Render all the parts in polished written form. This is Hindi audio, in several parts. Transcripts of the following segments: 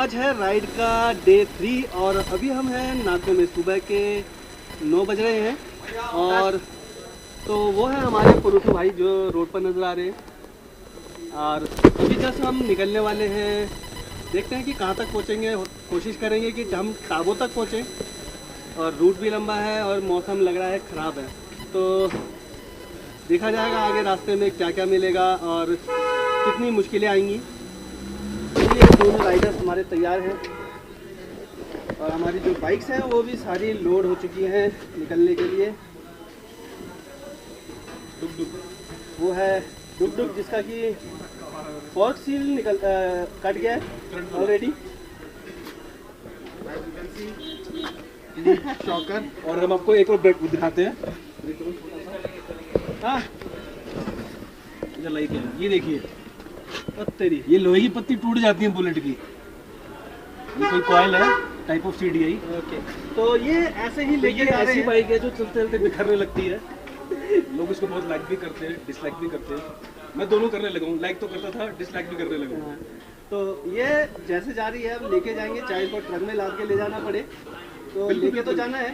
आज है राइड का डे 3 और अभी हम हैं नाको में। सुबह के 9 बज रहे हैं और तो वो है हमारे पुरुष भाई जो रोड पर नज़र आ रहे हैं। और अभी जस्ट हम निकलने वाले हैं, देखते हैं कि कहाँ तक पहुँचेंगे। कोशिश करेंगे कि हम टाबो तक पहुँचें और रूट भी लंबा है और मौसम लग रहा है ख़राब है, तो देखा जाएगा आगे रास्ते में क्या क्या मिलेगा और कितनी मुश्किलें आएंगी। ये दोनों राइडर्स हमारे तैयार हैं और हमारी जो बाइक्स हैं वो भी सारी लोड हो चुकी हैं निकलने के लिए। डुक डुक वो है डुक डुक जिसका कि फॉर्क सील कट गया है ऑलरेडी। शॉकर। और हम आपको एक और ब्रेक दिखाते हैं। हाँ ये देखिए तेरी ये लोहे की पत्ती टूट जाती है बुलेट की। ये कोई कॉइल है टाइप ऑफ CDI। ओके, तो ये ऐसे ही लेके ऐसी बाइक है जो चलते चलते बिखरने लगती है। लोग इसको बहुत लाइक भी करते हैं, डिसलाइक भी करते हैं। मैं दोनों करने लगा हूँ, लाइक तो करता था, डिसलाइक भी करने लगा हूँ। तो ये जैसे जा रही है अब लेके जाएंगे, चाहे इसको ट्रक में लाद के ले जाना पड़े तो लेके तो जाना है।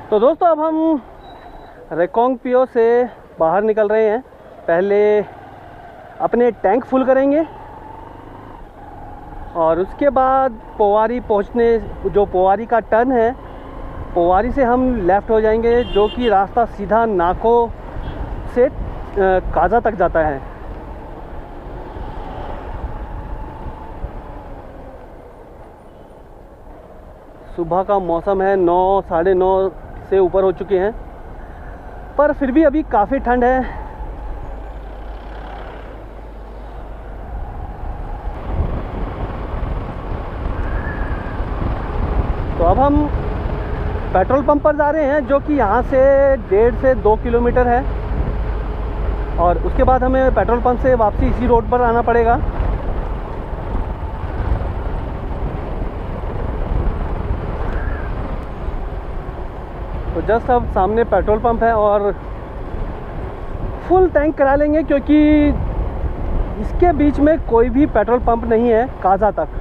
तो दोस्तों अब हम रेकोंग पियो से बाहर निकल रहे हैं। पहले अपने टैंक फुल करेंगे और उसके बाद पोवारी पहुंचने, जो पोवारी का टर्न है, पोवारी से हम लेफ़्ट हो जाएंगे, जो कि रास्ता सीधा नाको से काजा तक जाता है। सुबह का मौसम है, 9 साढ़े 9 से ऊपर हो चुके हैं, पर फिर भी अभी काफ़ी ठंड है। तो अब हम पेट्रोल पंप पर जा रहे हैं, जो कि यहाँ से 1.5 से 2 किलोमीटर है और उसके बाद हमें पेट्रोल पंप से वापसी इसी रोड पर आना पड़ेगा। तो जस्ट अब सामने पेट्रोल पंप है और फुल टैंक करा लेंगे, क्योंकि इसके बीच में कोई भी पेट्रोल पंप नहीं है काजा तक।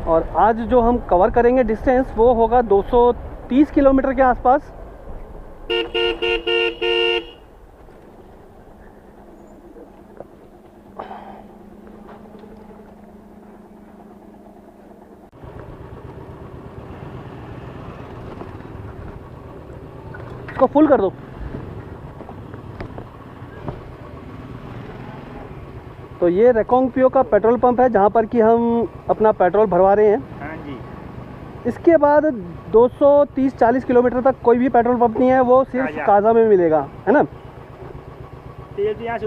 और आज जो हम कवर करेंगे डिस्टेंस वो होगा 230 किलोमीटर के आसपास। इसको फुल कर दो। तो ये रेकोंग पियो का पेट्रोल पंप है जहाँ पर कि हम अपना पेट्रोल भरवा रहे हैं। हाँ जी। इसके बाद 230-40 किलोमीटर तक कोई भी पेट्रोल पंप नहीं है, वो सिर्फ काजा में मिलेगा, है ना।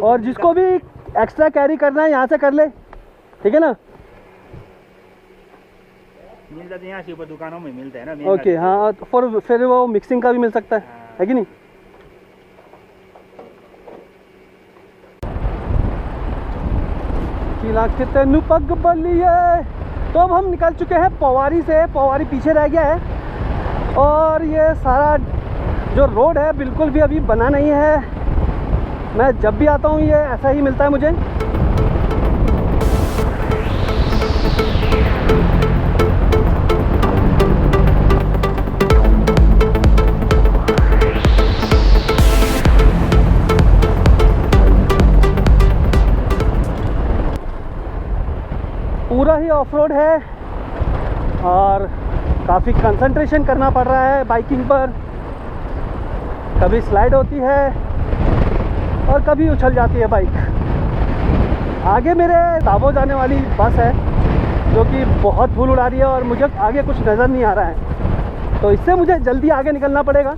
और जिसको भी एक्स्ट्रा कैरी करना है यहाँ से कर ले, ठीक है ना। मिलता तो यहाँ से ऊपर दुकानों में मिलता है ना। ओके हाँ, फिर वो मिक्सिंग का भी मिल सकता है कि नहीं। तेनू पग बलिए। तो अब हम निकल चुके हैं पोवारी से, पोवारी पीछे रह गया है और ये सारा जो रोड है बिल्कुल भी अभी बना नहीं है। मैं जब भी आता हूँ ये ऐसा ही मिलता है मुझे। पूरा ही ऑफ रोड है और काफ़ी कंसंट्रेशन करना पड़ रहा है बाइकिंग पर। कभी स्लाइड होती है और कभी उछल जाती है बाइक। आगे मेरे टाबो जाने वाली बस है जो कि बहुत धूल उड़ा रही है और मुझे आगे कुछ नज़र नहीं आ रहा है, तो इससे मुझे जल्दी आगे निकलना पड़ेगा।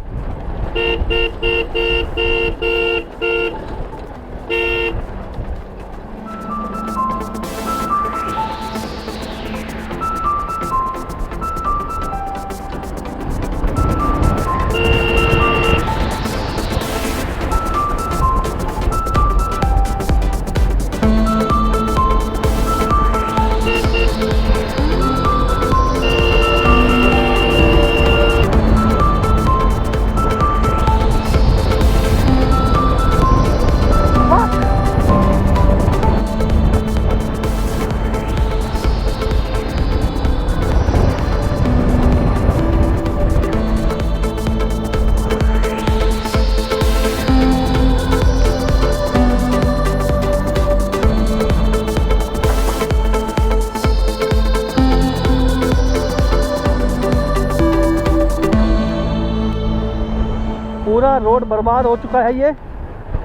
पूरा रोड बर्बाद हो चुका है। ये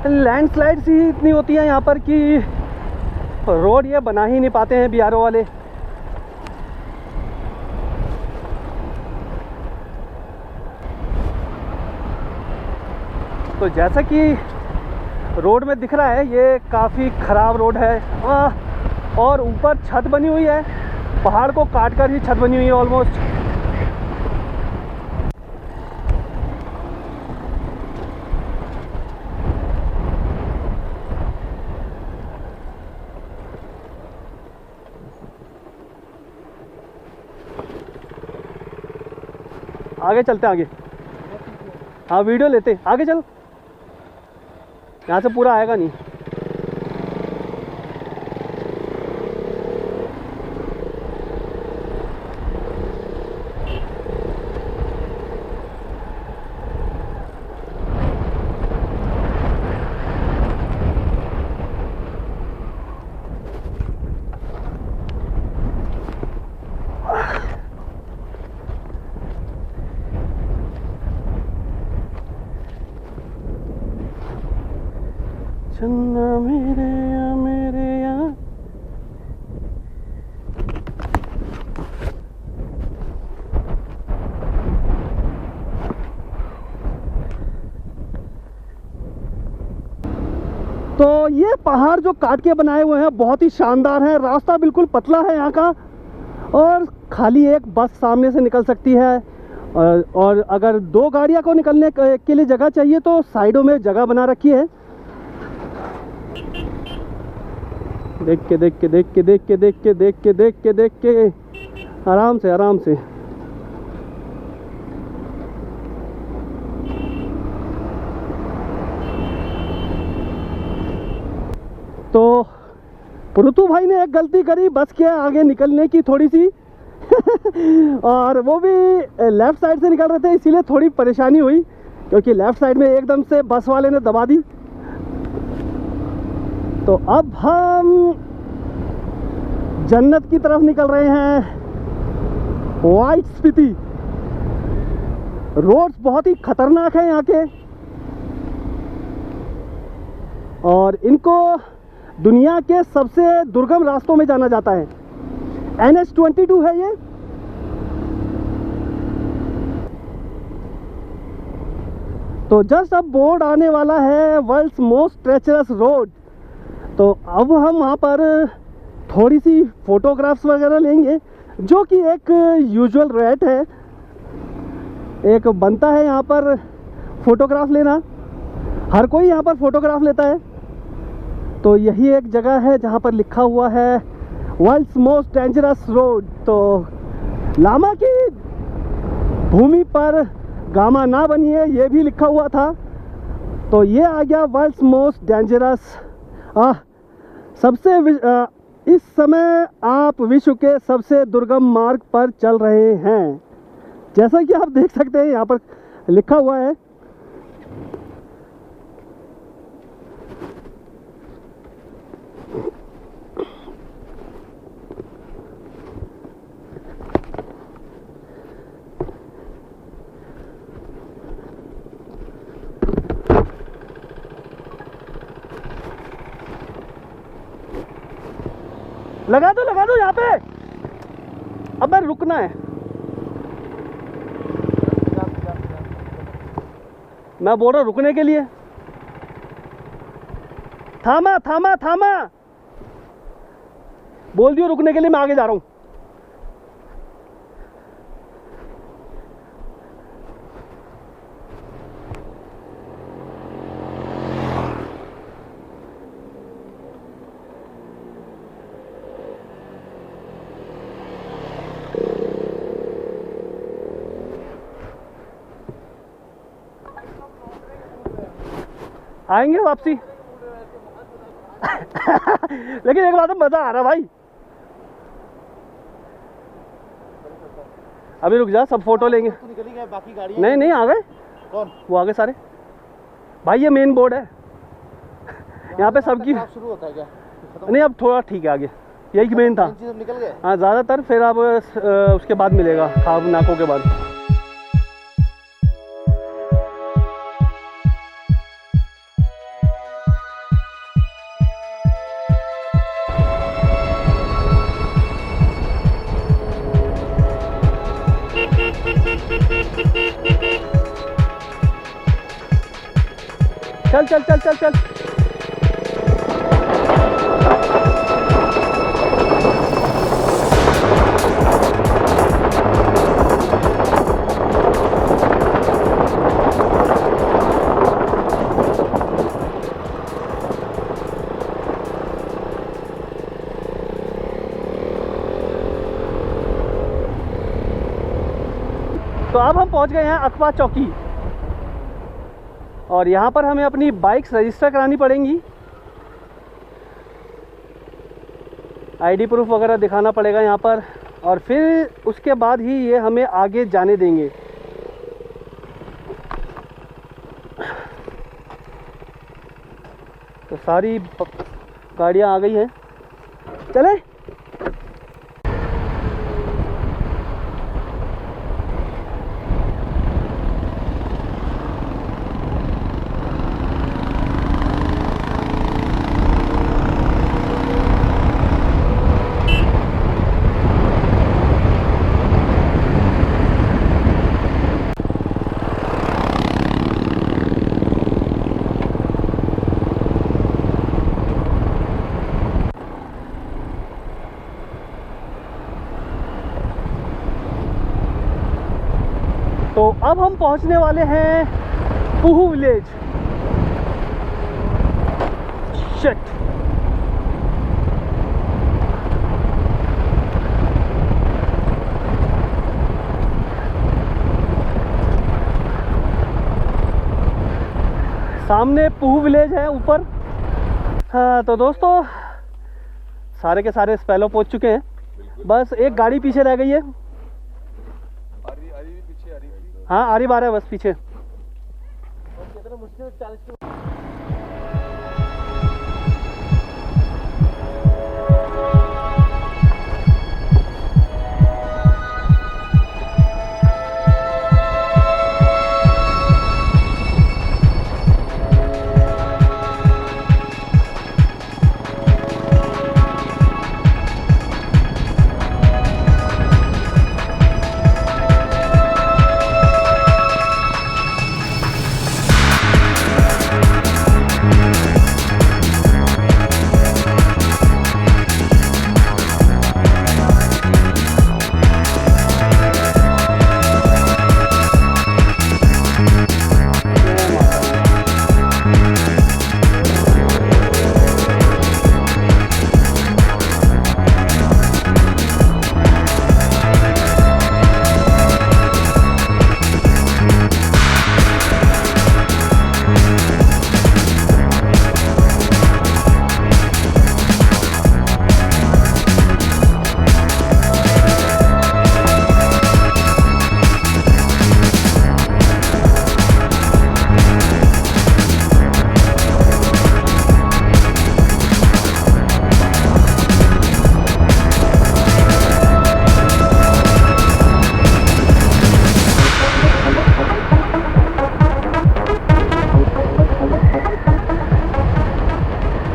लैंडस्लाइड्स ही इतनी होती है यहाँ पर कि रोड ये बना ही नहीं पाते हैं बीआरओ वाले। तो जैसा कि रोड में दिख रहा है ये काफ़ी ख़राब रोड है और ऊपर छत बनी हुई है, पहाड़ को काट कर ही छत बनी हुई है ऑलमोस्ट। आगे चलते आगे, हाँ वीडियो लेते आगे चल, यहाँ से पूरा आएगा नहीं। चन्ना मेरे या तो ये पहाड़ जो काट के बनाए हुए हैं बहुत ही शानदार है। रास्ता बिल्कुल पतला है यहाँ का और खाली एक बस सामने से निकल सकती है और अगर 2 गाड़ियाँ को निकलने के लिए जगह चाहिए तो साइडों में जगह बना रखी है। देख के आराम से तो ऋतु भाई ने एक गलती करी बस के आगे निकलने की थोड़ी सी और वो भी लेफ्ट साइड से निकल रहे थे, इसीलिए थोड़ी परेशानी हुई क्योंकि लेफ्ट साइड में एकदम से बस वाले ने दबा दी। तो अब हम जन्नत की तरफ निकल रहे हैं, व्हाइट स्पीति। रोड्स बहुत ही खतरनाक है यहाँ के और इनको दुनिया के सबसे दुर्गम रास्तों में जाना जाता है। NH22 है ये। तो जस्ट अब बोर्ड आने वाला है वर्ल्ड्स मोस्ट ट्रेचरस रोड। तो अब हम वहाँ पर थोड़ी सी फोटोग्राफ्स वगैरह लेंगे जो कि एक यूजुअल रेट है, एक बनता है यहाँ पर फोटोग्राफ लेना, हर कोई यहाँ पर फोटोग्राफ लेता है। तो यही एक जगह है जहाँ पर लिखा हुआ है वर्ल्ड्स मोस्ट डेंजरस रोड। तो लामा की भूमि पर गामा ना बनिए ये भी लिखा हुआ था, तो ये आ गया वर्ल्ड्स मोस्ट डेंजरस। इस समय आप विश्व के सबसे दुर्गम मार्ग पर चल रहे हैं, जैसा कि आप देख सकते हैं यहाँ पर लिखा हुआ है। लगा दो यहाँ पे। अब रुकना है, मैं बोल रहा रुकने के लिए। थामा बोल दियो रुकने के लिए, मैं आगे जा रहा हूँ। आएंगे वापसी लेकिन एक बात है, मजा आ रहा भाई। अभी रुक जा, सब फोटो लेंगे। तो निकल ही गए, बाकी गाड़ी नहीं आ गए। कौन? वो आगे सारे भाई, ये मेन बोर्ड है यहाँ पे सबकी शुरू होता है क्या? नहीं अब थोड़ा ठीक है, आगे यही मेन था। निकल गए हाँ ज़्यादातर, फिर अब उसके बाद मिलेगा खाब नाकों के बाद। चल चल चल चल चल। तो अब हम पहुंच गए हैं अकबा चौकी और यहाँ पर हमें अपनी बाइक्स रजिस्टर करानी पड़ेंगी, आईडी प्रूफ वगैरह दिखाना पड़ेगा यहाँ पर, और फिर उसके बाद ही ये हमें आगे जाने देंगे। तो सारी गाड़ियाँ आ गई हैं, चले। तो अब हम पहुंचने वाले हैं पुहू विलेज। शिट। सामने पुहू विलेज है ऊपर। हाँ तो दोस्तों सारे के सारे स्पेलो पहुंच चुके हैं, बस एक गाड़ी पीछे रह गई है। हाँ आ रही बार है बस पीछे।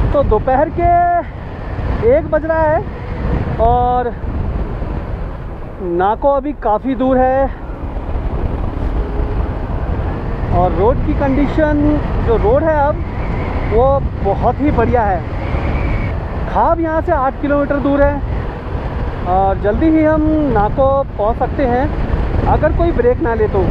तो दोपहर के 1 बज रहा है और नाको अभी काफ़ी दूर है और रोड की कंडीशन जो रोड है अब वो बहुत ही बढ़िया है। खाब यहाँ से 8 किलोमीटर दूर है और जल्दी ही हम नाको पहुँच सकते हैं अगर कोई ब्रेक ना ले तो।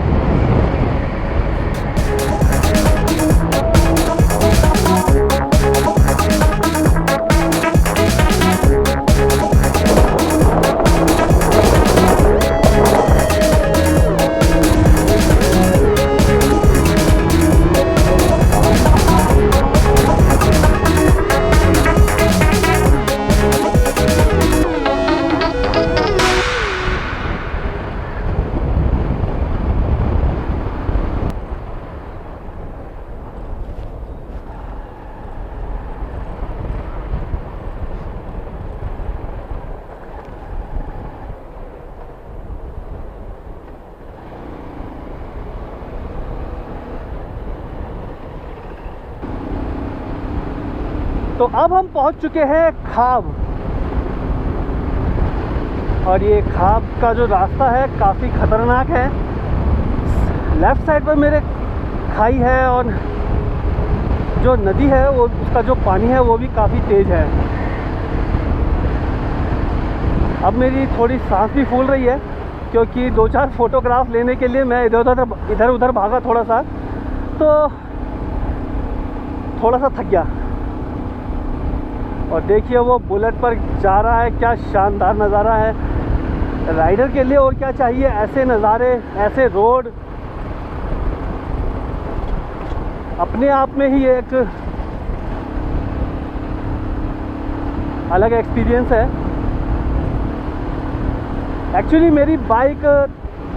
तो अब हम पहुंच चुके हैं खाब और ये खाब का जो रास्ता है काफ़ी ख़तरनाक है। लेफ़्ट साइड पर मेरे खाई है और जो नदी है वो उसका जो पानी है वो भी काफ़ी तेज़ है। अब मेरी थोड़ी सांस भी फूल रही है क्योंकि 2-4 फोटोग्राफ लेने के लिए मैं इधर उधर भागा थोड़ा सा, तो थोड़ा सा थक गया। और देखिए वो बुलेट पर जा रहा है, क्या शानदार नज़ारा है राइडर के लिए। और क्या चाहिए, ऐसे नज़ारे, ऐसे रोड अपने आप में ही एक अलग एक्सपीरियंस है। एक्चुअली मेरी बाइक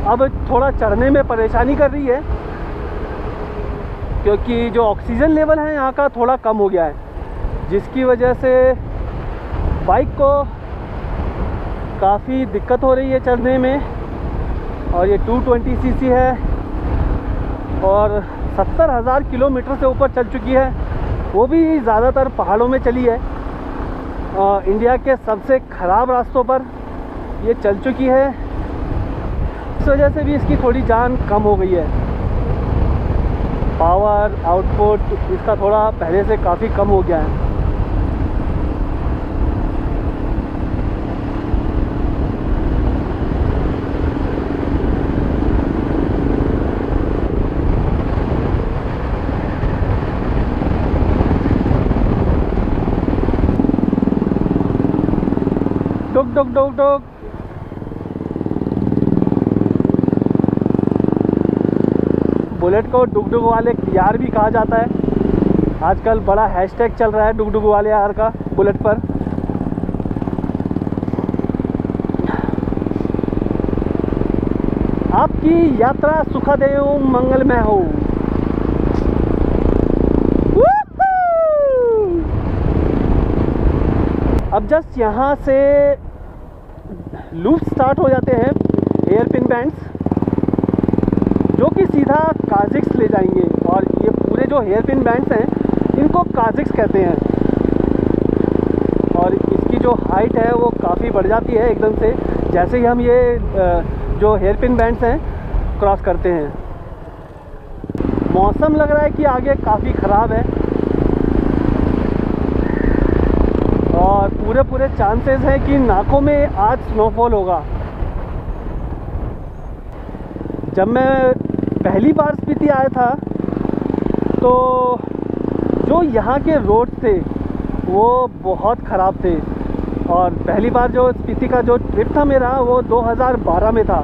अब थोड़ा चढ़ने में परेशानी कर रही है क्योंकि जो ऑक्सीजन लेवल है यहाँ का थोड़ा कम हो गया है, जिसकी वजह से बाइक को काफ़ी दिक्कत हो रही है चढ़ने में। और ये 220 सीसी है और 70,000 किलोमीटर से ऊपर चल चुकी है, वो भी ज़्यादातर पहाड़ों में चली है। इंडिया के सबसे ख़राब रास्तों पर ये चल चुकी है, इस वजह से भी इसकी थोड़ी जान कम हो गई है। पावर आउटपुट इसका थोड़ा पहले से काफ़ी कम हो गया है। डुक डुक डुक डुक। बुलेट को डुगडुग वाले यार भी कहा जाता है। आजकल बड़ा हैशटैग चल रहा है डुगडुग वाले यार का बुलेट पर। आपकी यात्रा सुखद एवं मंगलमय हो। अब जस्ट यहाँ से लूप स्टार्ट हो जाते हैं, हेयर पिन बैंड्स, जो कि सीधा काजिक्स ले जाएंगे। और ये पूरे जो हेयर पिन बैंड्स हैं इनको काजिक्स कहते हैं। और इसकी जो हाइट है वो काफ़ी बढ़ जाती है एकदम से, जैसे ही हम ये जो हेयर पिन बैंड्स हैं क्रॉस करते हैं। मौसम लग रहा है कि आगे काफ़ी ख़राब है और पूरे चांसेस हैं कि नाकों में आज स्नोफॉल होगा। जब मैं पहली बार स्पीति आया था तो जो यहाँ के रोड थे वो बहुत ख़राब थे। और पहली बार जो स्पीति का जो ट्रिप था मेरा वो 2012 में था,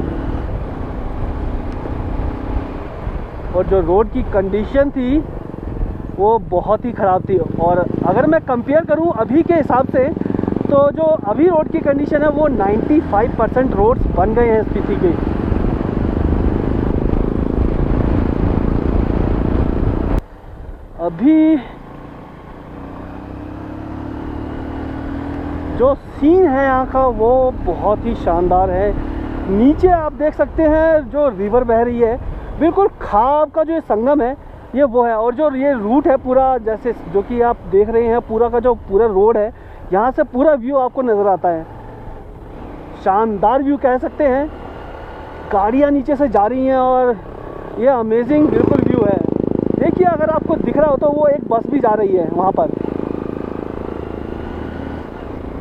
और जो रोड की कंडीशन थी वो बहुत ही ख़राब थी। और अगर मैं कंपेयर करूं अभी के हिसाब से तो जो अभी रोड की कंडीशन है वो 95% रोड्स बन गए हैं स्पीति के। अभी जो सीन है यहाँ का वो बहुत ही शानदार है। नीचे आप देख सकते हैं जो रिवर बह रही है, बिल्कुल खाब का जो संगम है ये वो है। और जो ये रूट है पूरा, जैसे जो कि आप देख रहे हैं पूरा का जो पूरा रोड है, यहाँ से पूरा व्यू आपको नज़र आता है। शानदार व्यू कह सकते हैं। गाड़ियाँ नीचे से जा रही हैं और ये अमेजिंग बिल्कुल व्यू है। देखिए अगर आपको दिख रहा हो तो वो एक बस भी जा रही है वहाँ पर।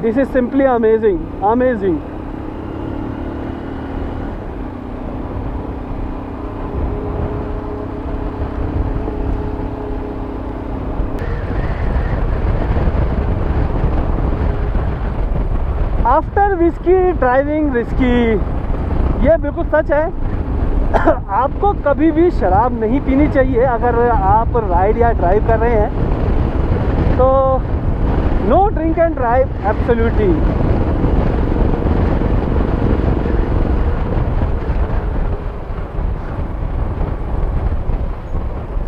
This is simply amazing amazing. After whisky driving risky, ये बिल्कुल सच है। आपको कभी भी शराब नहीं पीनी चाहिए अगर आप राइड या ड्राइव कर रहे हैं तो no drink and drive absolutely.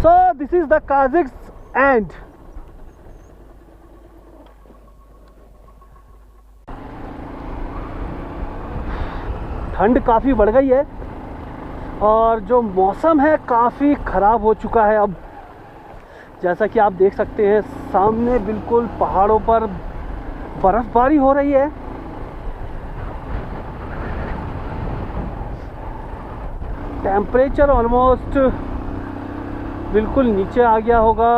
So this is the काजिक्स एंड ठंड काफ़ी बढ़ गई है और जो मौसम है काफ़ी ख़राब हो चुका है। अब जैसा कि आप देख सकते हैं सामने बिल्कुल पहाड़ों पर बर्फ़बारी हो रही है। टेम्परेचर ऑलमोस्ट बिल्कुल नीचे आ गया होगा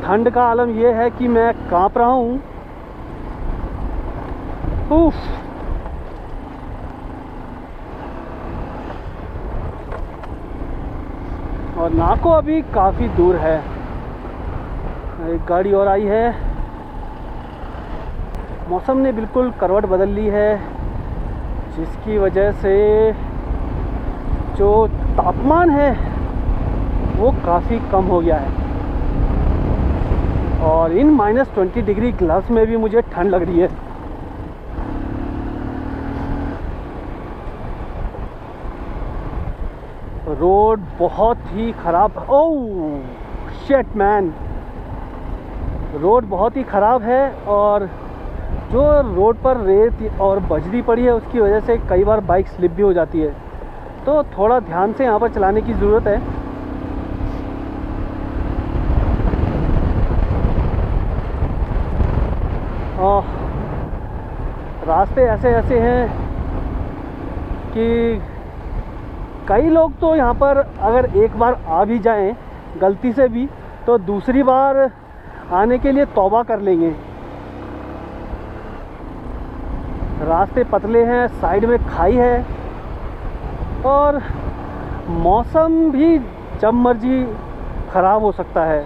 ठंड का आलम यह है कि मैं कांप रहा हूँ। उफ। और नाको अभी काफ़ी दूर है। एक गाड़ी और आई है। मौसम ने बिल्कुल करवट बदल ली है, जिसकी वजह से जो तापमान है वो काफ़ी कम हो गया है। और इन -20 डिग्री ग्लव्स में भी मुझे ठंड लग रही है। रोड बहुत ही ख़राब। ओह शिट मैन, रोड बहुत ही ख़राब है। और जो रोड पर रेत और बजरी पड़ी है उसकी वजह से कई बार बाइक स्लिप भी हो जाती है। तो थोड़ा ध्यान से यहाँ पर चलाने की ज़रूरत है। और रास्ते ऐसे ऐसे हैं कि कई लोग तो यहाँ पर अगर एक बार आ भी जाएं गलती से भी, तो दूसरी बार आने के लिए तौबा कर लेंगे। रास्ते पतले हैं, साइड में खाई है और मौसम भी जब मर्जी ख़राब हो सकता है।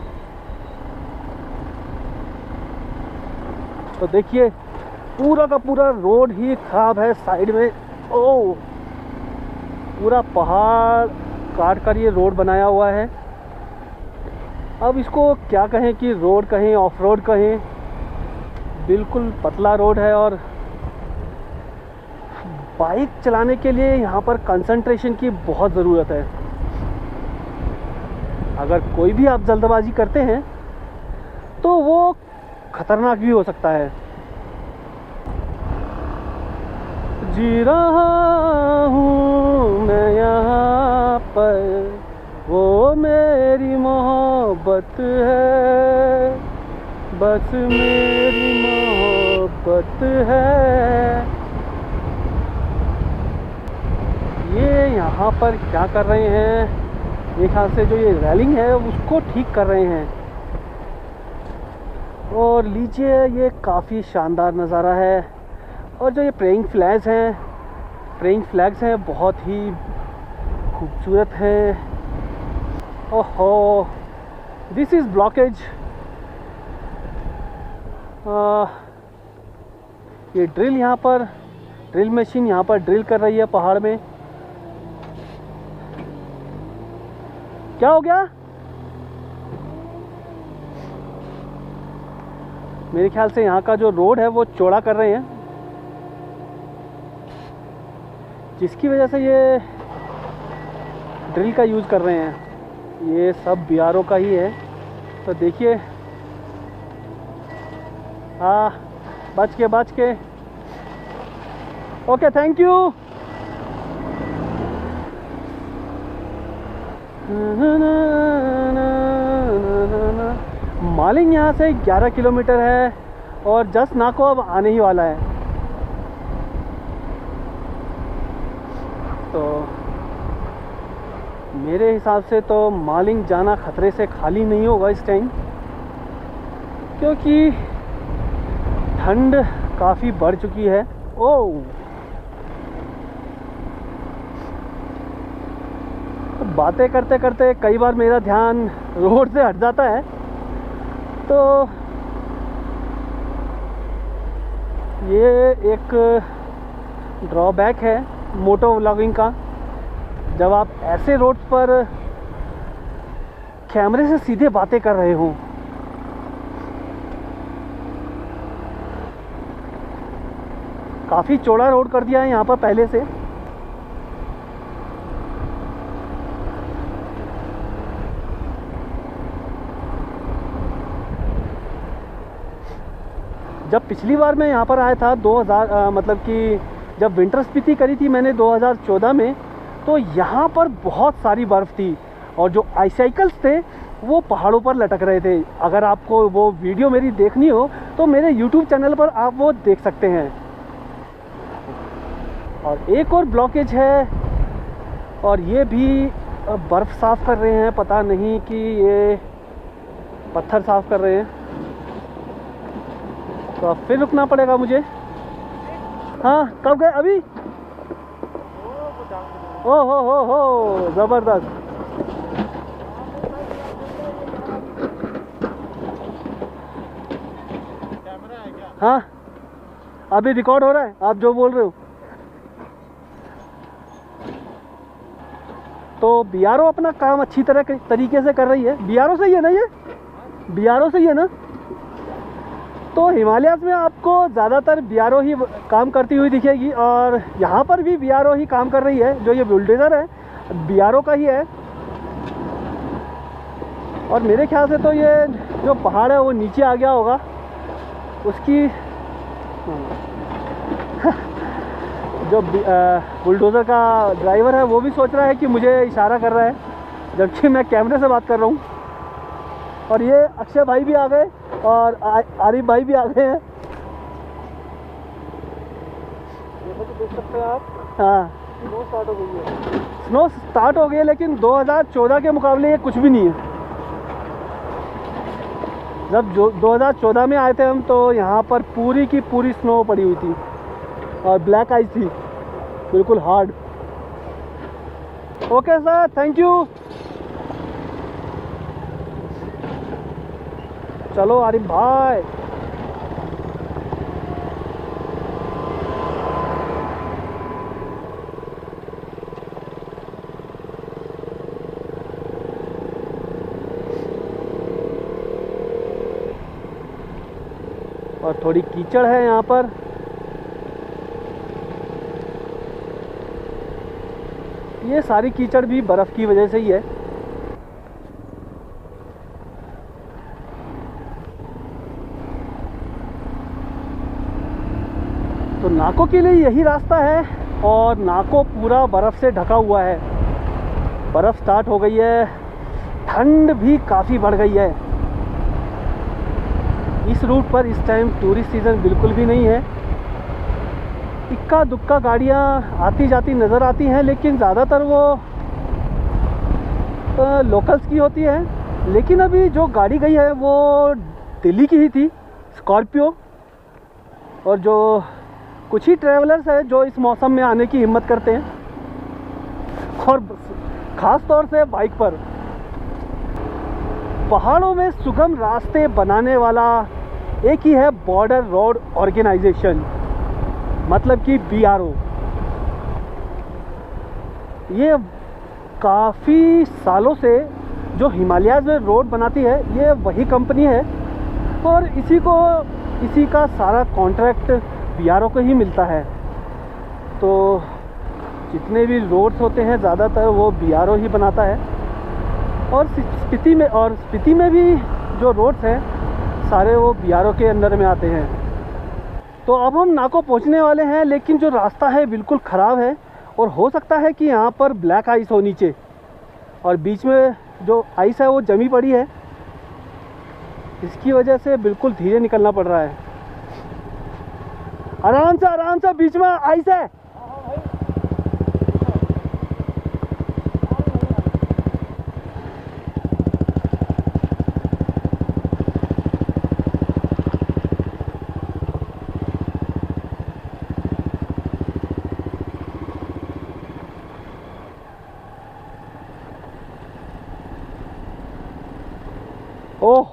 तो देखिए पूरा का पूरा रोड ही ख़राब है। साइड में ओह पूरा पहाड़ काट कर ये रोड बनाया हुआ है। अब इसको क्या कहें कि रोड कहें ऑफ रोड कहें, बिल्कुल पतला रोड है। और बाइक चलाने के लिए यहाँ पर कंसंट्रेशन की बहुत ज़रूरत है। अगर कोई भी आप जल्दबाजी करते हैं तो वो खतरनाक भी हो सकता है। जी रहा हूँ मैं यहाँ पर, वो मेरी मोहब्बत है, बस मेरी मोहब्बत है। ये यहाँ पर क्या कर रहे हैं? मेरे ख्याल से जो ये रेलिंग है उसको ठीक कर रहे हैं। और लीजिए ये काफ़ी शानदार नज़ारा है। और जो ये प्रेइंग फ्लैग्स हैं बहुत ही खूबसूरत है। ओहो दिस इज़ ब्लॉकेज। ये ड्रिल मशीन यहाँ पर ड्रिल कर रही है पहाड़ में। क्या हो गया? मेरे ख्याल से यहाँ का जो रोड है वो चौड़ा कर रहे हैं, जिसकी वजह से ये ड्रिल का यूज़ कर रहे हैं। ये सब BRO का ही है। तो देखिए हाँ बच के ओके थैंक यू। मालिंग यहाँ से 11 किलोमीटर है और जस्ट नाको अब आने ही वाला है। तो मेरे हिसाब से तो मालिंग जाना खतरे से खाली नहीं होगा इस टाइम, क्योंकि ठंड काफ़ी बढ़ चुकी है। ओह तो बातें करते करते कई बार मेरा ध्यान रोड से हट जाता है। तो ये एक ड्रॉबैक है मोटो व्लॉगिंग का। जब आप ऐसे रोड पर कैमरे से सीधे बातें कर रहे हो। काफ़ी चौड़ा रोड कर दिया है यहाँ पर पहले से। जब पिछली बार मैं यहाँ पर आया था 2000 मतलब कि जब विंटर स्पीति करी थी मैंने 2014 में, तो यहाँ पर बहुत सारी बर्फ़ थी और जो आईसाइकल्स थे वो पहाड़ों पर लटक रहे थे। अगर आपको वो वीडियो मेरी देखनी हो तो मेरे YouTube चैनल पर आप वो देख सकते हैं। और एक और ब्लॉकेज है और ये भी बर्फ़ साफ़ कर रहे हैं। पता नहीं कि ये पत्थर साफ कर रहे हैं, तो अब फिर रुकना पड़ेगा मुझे। हाँ, कब गए अभी? ओ हो ज़बरदस्त। हाँ, अभी रिकॉर्ड हो रहा है आप जो बोल रहे हो। तो BRO अपना काम अच्छी तरीके से कर रही है। BRO सही है ना, ये BRO सही है ना? तो हिमालयाज़ में आपको ज़्यादातर BRO ही काम करती हुई दिखेगी, और यहाँ पर भी BRO ही काम कर रही है। जो ये बुलडोज़र है BRO का ही है, और मेरे ख्याल से तो ये जो पहाड़ है वो नीचे आ गया होगा उसकी। जो बुलडोज़र का ड्राइवर है वो भी सोच रहा है कि मुझे इशारा कर रहा है, जबकि मैं कैमरे से बात कर रहा हूँ। और ये अक्षय भाई भी आ गए और आरिफ भाई भी आ गए हैं, जैसा कि देख सकते हैं आप। हाँ, स्नो स्टार्ट हो गई है। स्नो स्टार्ट हो गई है, लेकिन 2014 के मुकाबले ये कुछ भी नहीं है। जब 2014 में आए थे हम, तो यहाँ पर पूरी की पूरी स्नो पड़ी हुई थी और ब्लैक आइस थी, बिल्कुल hard. Okay sir, thank you. चलो आरिफ भाई। और थोड़ी कीचड़ है यहाँ पर। ये सारी कीचड़ भी बर्फ़ की वजह से ही है। तो नाको के लिए यही रास्ता है, और नाको पूरा बर्फ़ से ढका हुआ है। बर्फ़ स्टार्ट हो गई है, ठंड भी काफ़ी बढ़ गई है। इस रूट पर इस टाइम टूरिस्ट सीज़न बिल्कुल भी नहीं है। इक्का दुक्का गाड़ियाँ आती जाती नज़र आती हैं, लेकिन ज़्यादातर वो लोकल्स की होती है। लेकिन अभी जो गाड़ी गई है वो दिल्ली की ही थी, स्कॉर्पियो। और जो कुछ ही ट्रैवलर्स हैं जो इस मौसम में आने की हिम्मत करते हैं, और ख़ास तौर से बाइक पर। पहाड़ों में सुगम रास्ते बनाने वाला एक ही है बॉर्डर रोड ऑर्गेनाइजेशन, मतलब कि BRO। ये काफ़ी सालों से जो हिमालयाज़ में रोड बनाती है, ये वही कंपनी है, और इसी का सारा कॉन्ट्रैक्ट BRO को ही मिलता है। तो जितने भी रोड्स होते हैं ज़्यादातर वो BRO ही बनाता है। और स्पीति में भी जो रोड्स हैं सारे वो BRO के अंदर में आते हैं। तो अब हम नाको पहुंचने वाले हैं, लेकिन जो रास्ता है बिल्कुल ख़राब है, और हो सकता है कि यहाँ पर ब्लैक आइस हो नीचे, और बीच में जो आइस है वो जमी पड़ी है। इसकी वजह से बिल्कुल धीरे निकलना पड़ रहा है। आराम से, बीच में आइस है। ओह,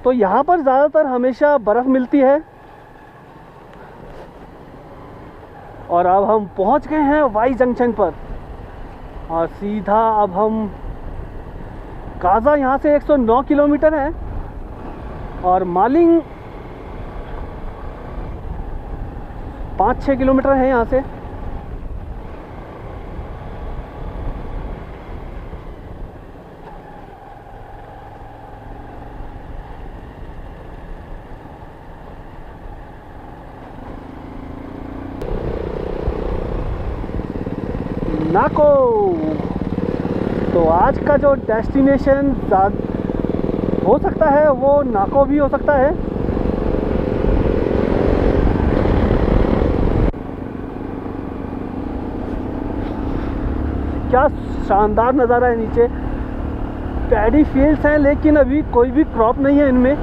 तो यहाँ पर ज़्यादातर हमेशा बर्फ़ मिलती है। और अब हम पहुँच गए हैं वाई जंक्शन पर, और सीधा अब हम काजा यहाँ से 109 किलोमीटर है, और मालिंग 5-6 किलोमीटर है यहाँ से। नाको। तो आज का जो डेस्टिनेशन हो सकता है वो नाको भी हो सकता है। शानदार नज़ारा है। नीचे पैडी फील्ड्स हैं लेकिन अभी कोई भी क्रॉप नहीं है इनमें।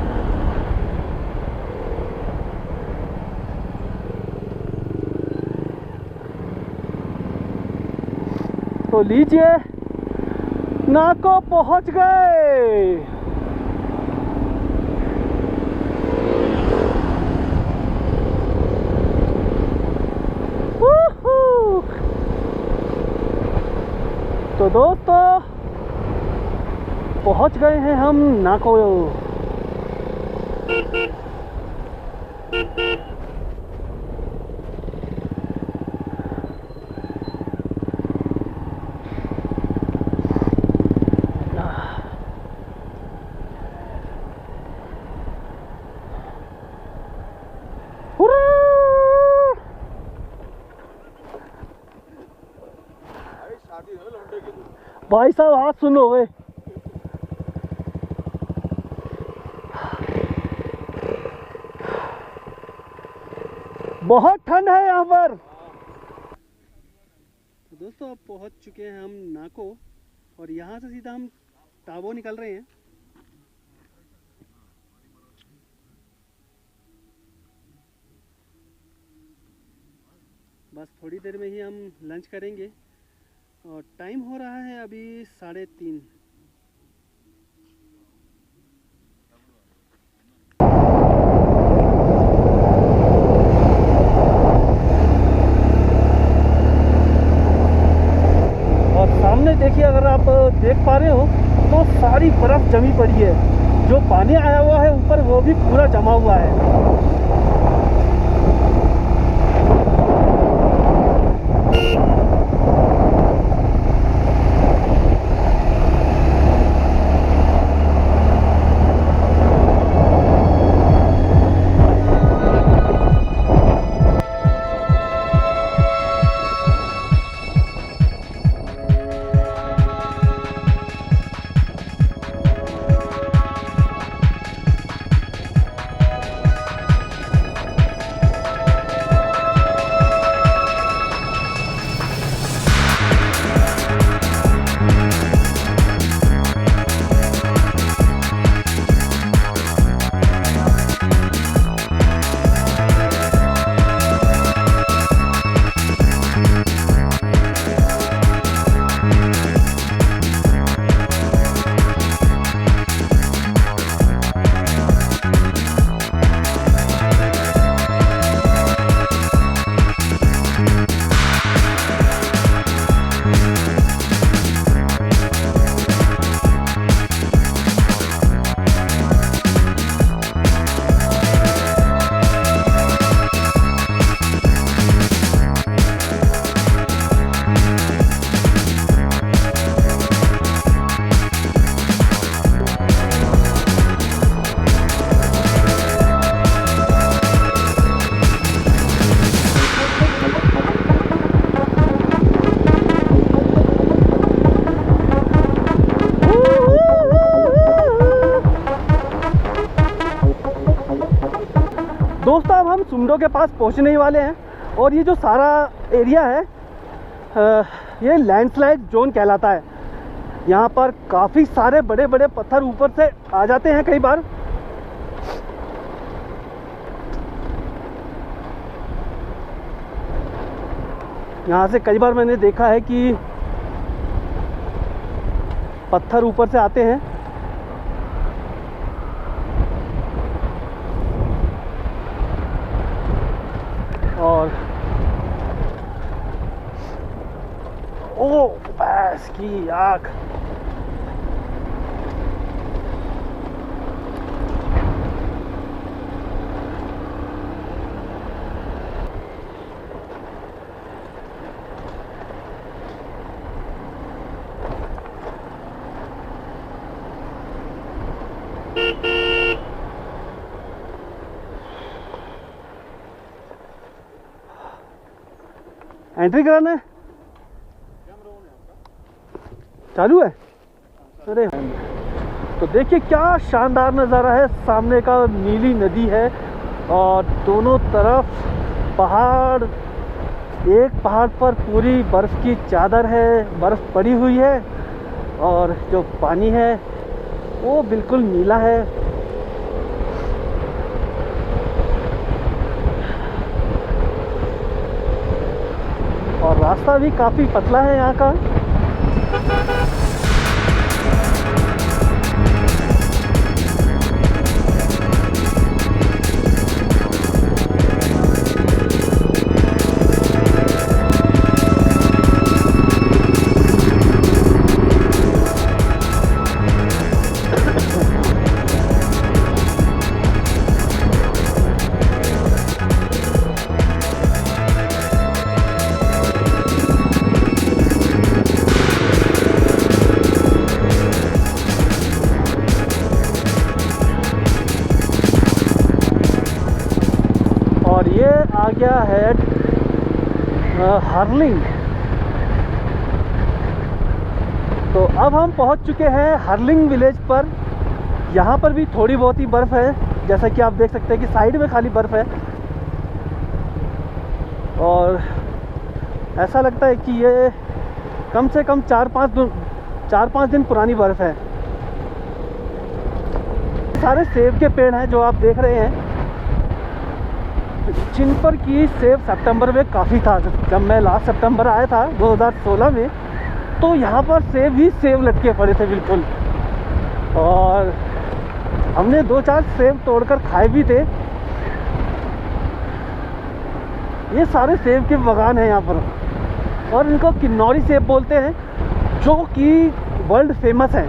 तो लीजिए, नाको पहुंच गए। तो दोस्तों पहुंच गए हैं हम नाको। भाई साहब हाथ सुनो वे। बहुत ठंड है यहाँ पर। दोस्तों अब पहुँच चुके हैं हम नाको और यहाँ से सीधा हम टाबो निकल रहे हैं। बस थोड़ी देर में ही हम लंच करेंगे और टाइम हो रहा है अभी 3:30। और सामने देखिए, अगर आप देख पा रहे हो तो सारी बर्फ जमी पड़ी है। जो पानी आया हुआ है ऊपर वो भी पूरा जमा हुआ है। दोस्तों अब हम सुमडो के पास पहुंचने ही वाले हैं और ये जो सारा एरिया है ये लैंडस्लाइड जोन कहलाता है। यहाँ पर काफ़ी सारे बड़े बड़े पत्थर ऊपर से आ जाते हैं कई बार। यहाँ से कई बार मैंने देखा है कि पत्थर ऊपर से आते हैं। और ओ भैंस की आँख। एंट्री कराना है, चालू है। अरे तो देखिए क्या शानदार नज़ारा है। सामने का नीली नदी है और दोनों तरफ पहाड़ एक पहाड़ पर पूरी बर्फ़ की चादर है, बर्फ़ पड़ी हुई है और जो पानी है वो बिल्कुल नीला है। और रास्ता भी काफ़ी पतला है यहाँ का। और ये आ गया है हर्लिंग। तो अब हम पहुंच चुके हैं हर्लिंग विलेज पर। यहाँ पर भी थोड़ी बहुत ही बर्फ़ है, जैसा कि आप देख सकते हैं कि साइड में खाली बर्फ़ है। और ऐसा लगता है कि ये कम से कम 4-5 दिन पुरानी बर्फ़ है। सारे सेब के पेड़ हैं जो आप देख रहे हैं, जिन पर की सेब सितंबर में काफ़ी था। जब मैं लास्ट सितंबर आया था 2016 में, तो यहाँ पर सेब ही सेब लटके पड़े थे बिल्कुल। और हमने 2-4 सेब तोड़कर खाए भी थे। ये सारे सेब के बागान हैं यहाँ पर, और इनको किन्नौरी सेब बोलते हैं, जो कि वर्ल्ड फेमस है।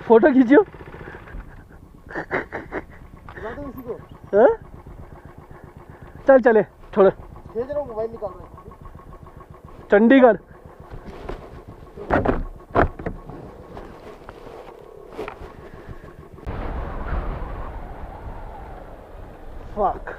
फोटो खींचियो। हाँ? चल चले छोड़। मोबाइल निकाल रहा है। चंडीगढ़। फक।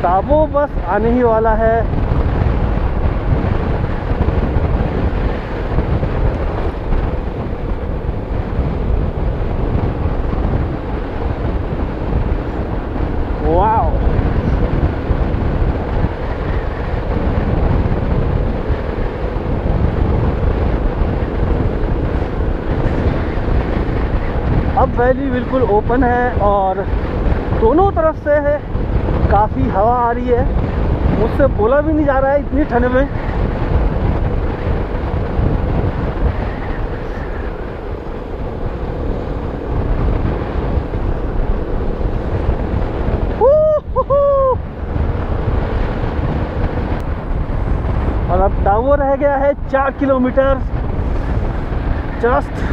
ताबो बस आने ही वाला है। वाओ, अब वैली बिल्कुल ओपन है और दोनों तरफ से है काफ़ी हवा आ रही है। मुझसे बोला भी नहीं जा रहा है इतनी ठंड में। और अब टावर रह गया है 4 किलोमीटर जस्ट।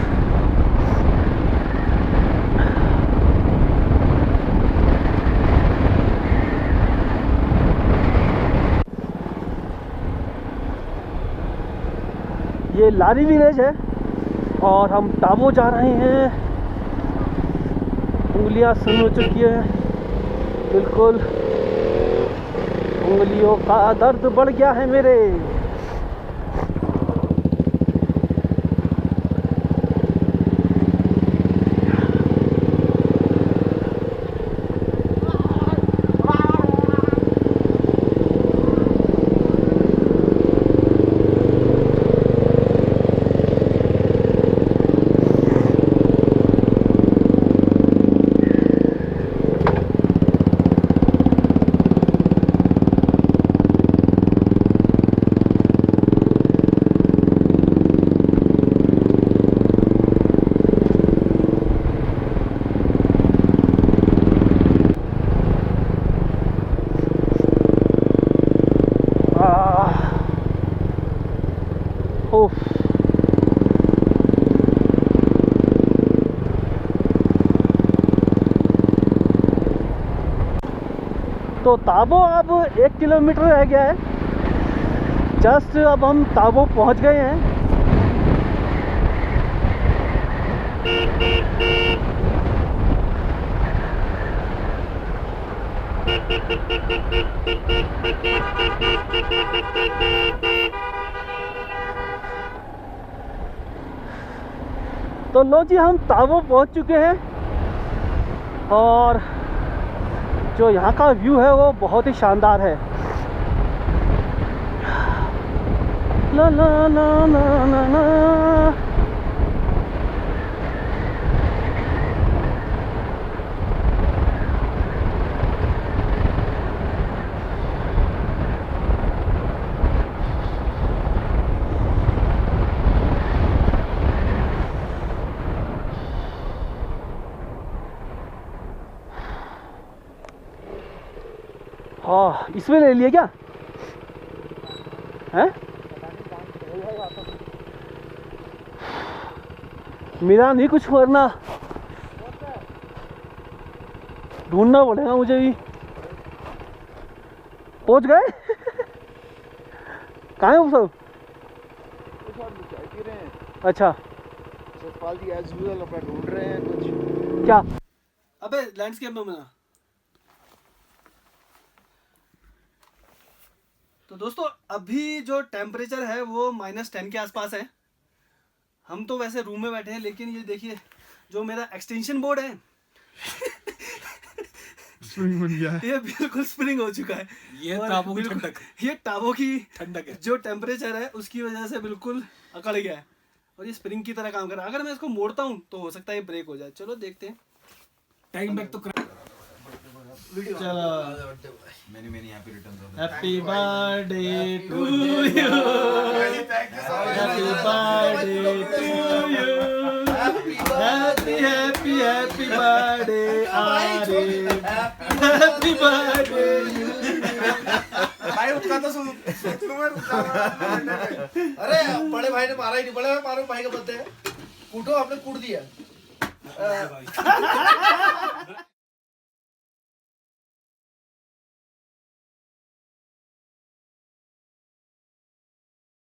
ये लारी विलेज है और हम टाबो जा रहे हैं। उंगलियां सुन हो चुकी है बिल्कुल, उंगलियों का दर्द बढ़ गया है मेरे। ओफ, तो ताबो अब 1 किलोमीटर रह गया है। जस्ट अब हम ताबो पहुंच गए हैं। तो लो जी, हम ताबो पहुंच चुके हैं और जो यहाँ का व्यू है वो बहुत ही शानदार है। ला ला ला ला ला ला। हाँ, इसमें ले लिया क्या है? मेरा नहीं कुछ वरना ढूंढना पड़ेगा मुझे भी। पहुंच गए? कहाँ है वो सब? चाय पी रहे हैं। अच्छा, सतपाल जी एज यूजुअल अपना ढूंढ रहे हैं कुछ। क्या? अबे लैंडस्केप में मिला। तो दोस्तों अभी जो टेम्परेचर है वो -10 के आसपास है। हम तो वैसे रूम में बैठे हैं, लेकिन ये देखिए जो मेरा एक्सटेंशन बोर्ड है स्प्रिंग बन गया है। ये बिल्कुल स्प्रिंग हो चुका है। ये और टाबो की बिल्कुल- ठंडक। ये टाबो की ठंडक है। जो टेम्परेचर है उसकी वजह से बिल्कुल अकड़ गया है और ये स्प्रिंग की तरह काम कर रहा है। अगर मैं इसको मोड़ता हूँ तो हो सकता है ये ब्रेक हो जाए। चलो देखते हैं। टाइम बैक तो मैंने यहाँ पे return happy birthday to you, happy birthday to you, happy happy happy birthday आरे, हैप्पी बर्थडे। भाई उसका तो सुन अरे बड़े भाई ने मारा ही नहीं। बड़े भाई मारो, भाई का बर्थडे है। कूटो, आपने कूट दिया।